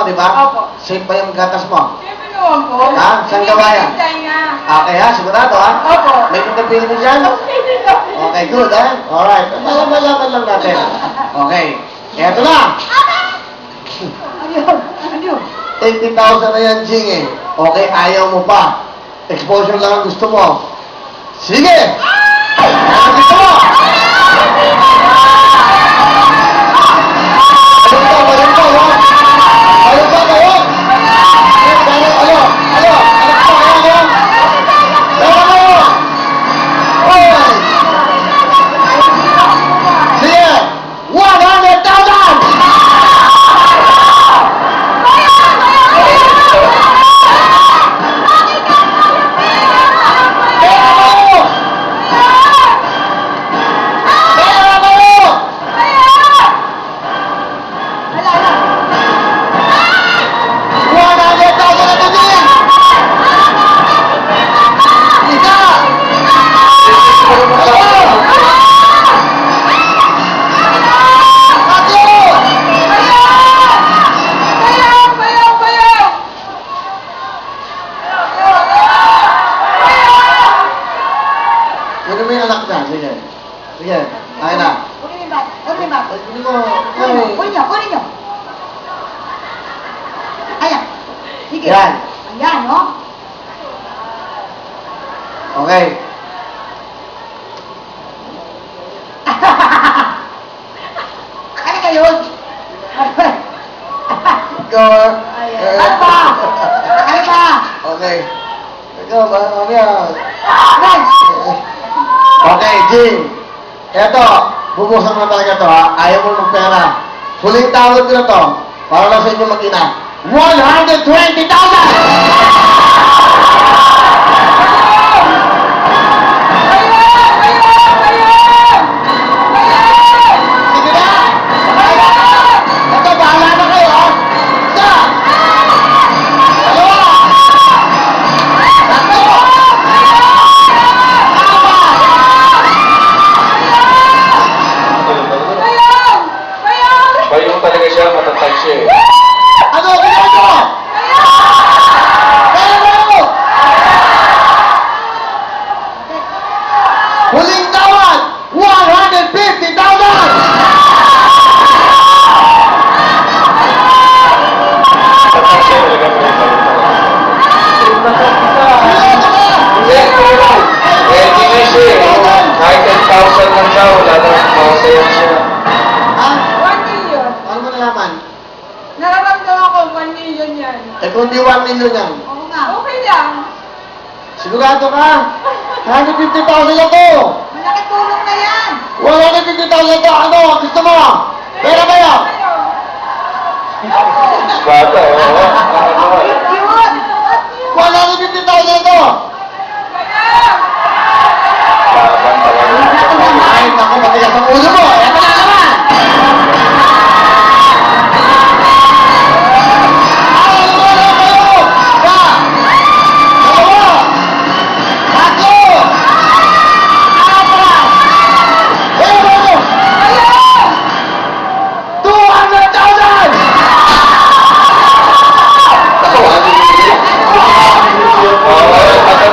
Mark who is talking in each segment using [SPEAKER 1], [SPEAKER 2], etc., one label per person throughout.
[SPEAKER 1] di ba?
[SPEAKER 2] Opo.
[SPEAKER 1] Safe ba yung gatas mo?
[SPEAKER 2] Siyempre naman po.
[SPEAKER 1] Ha? Saan gawa yan? Okay ha? Sigurado ha?
[SPEAKER 2] Opo.
[SPEAKER 1] May pinapili mo dyan? Okay, good ha? Alright. Malaman lang natin. Okay. Eto na!
[SPEAKER 2] Ano?
[SPEAKER 1] 80,000 na yan, Jing eh. Okay, ayaw mo pa. Exposure lang ang gusto mo. Sige! Ano gusto mo? Ayun pa, ha? Ayun pa, kayo? Ano? Sige! 100,000! Ano mo yung anak na? Sige. Sige. Ayan na.
[SPEAKER 2] Kunin mo.
[SPEAKER 1] Hindi mo.
[SPEAKER 2] Kunin nyo. Ayan. Sige.
[SPEAKER 1] Yan.
[SPEAKER 2] Ayan, no?
[SPEAKER 1] Okay.
[SPEAKER 2] Ano kayo?
[SPEAKER 1] Go.
[SPEAKER 2] Ano ba?
[SPEAKER 1] Okay. Ikaw ba? Mamaya.
[SPEAKER 2] Ayan.
[SPEAKER 1] Okay, Jing. Eto, bubuksan mo na talaga to ha. Ayaw mo magpera. Huling tawag ko na to. Para lang sa inyo mag-ina. 120,000! Sige na! Ito, bahala na kayo ha. Isa! Dalawa! Tatlo!
[SPEAKER 3] Bayong talaga siya, matatag siya eh.
[SPEAKER 1] Ano? Ginawa mo? Kaya mo! Huling tawad! 150,000!
[SPEAKER 3] Matatag siya talaga po yung bayong talaga. Hindi na siya eh. Kahit 10,000 lang siya, wala na makasaya siya.
[SPEAKER 1] Ha?
[SPEAKER 2] 1 million.
[SPEAKER 1] Ano mo nalaman?
[SPEAKER 2] Nararamdaman ko 1 million yan.
[SPEAKER 1] Eh kung di 1 million yan,
[SPEAKER 2] Oo nga. Okay lang.
[SPEAKER 1] sigurado ka? 150,000 na to!
[SPEAKER 2] Malaki tulong na yan.
[SPEAKER 1] 150,000 to! Ano? Gusto mo? Pera ba yan?
[SPEAKER 3] Bata, oo.
[SPEAKER 2] Yun.
[SPEAKER 1] 150,000 to!
[SPEAKER 3] Laban talaga.
[SPEAKER 1] Ay, naku, matigas ang ulo mo! Eto na naman!
[SPEAKER 3] Oo,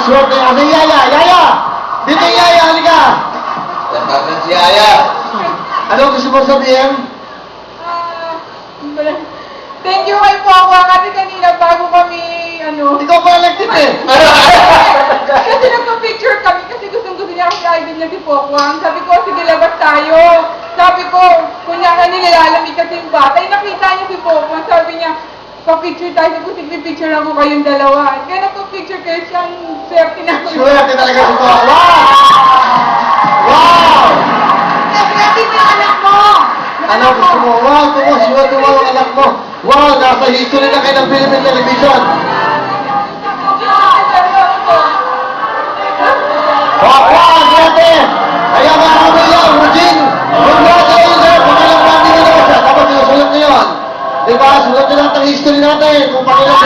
[SPEAKER 1] Swerte. Asa yung Yaya? Yaya! Dito yung Yaya, halika!
[SPEAKER 3] Nasaan si Aya?
[SPEAKER 1] Ano gusto mo sabihin?
[SPEAKER 2] Thank you kay Pokwa kasi kanina bago kami,
[SPEAKER 1] Ikaw pa elected eh!
[SPEAKER 2] kasi nagpa-picture kami kasi gustong-gusto niya kasi idol niya si Pokwang. Sabi ko, sige labas tayo. Sabi ko, kunyari nilalamig kasi yung bata. Ay, nakita niya si Pokwang. Sabi niya, pa-picture tayo. Sabi ko, sige, picture ako kayong dalawa. Kaya nagpa-picture kayo siyang swerte na ako.
[SPEAKER 1] Swerte talaga si Tok. Wow! Wow!
[SPEAKER 2] Swerte mo yung anak mo!
[SPEAKER 1] Ano gusto mo? Wow, tumo, swerte mo ang anak mo. Wow, nasa history na kayo ng Philippine Television. Wow, swerte! Kaya mga pamilya, Eugene, congratulations! Pangalang family nila siya. Tapos sinusulat niyo yun. Diba? Sulat niyo lahat ng history natin. Kung pangalang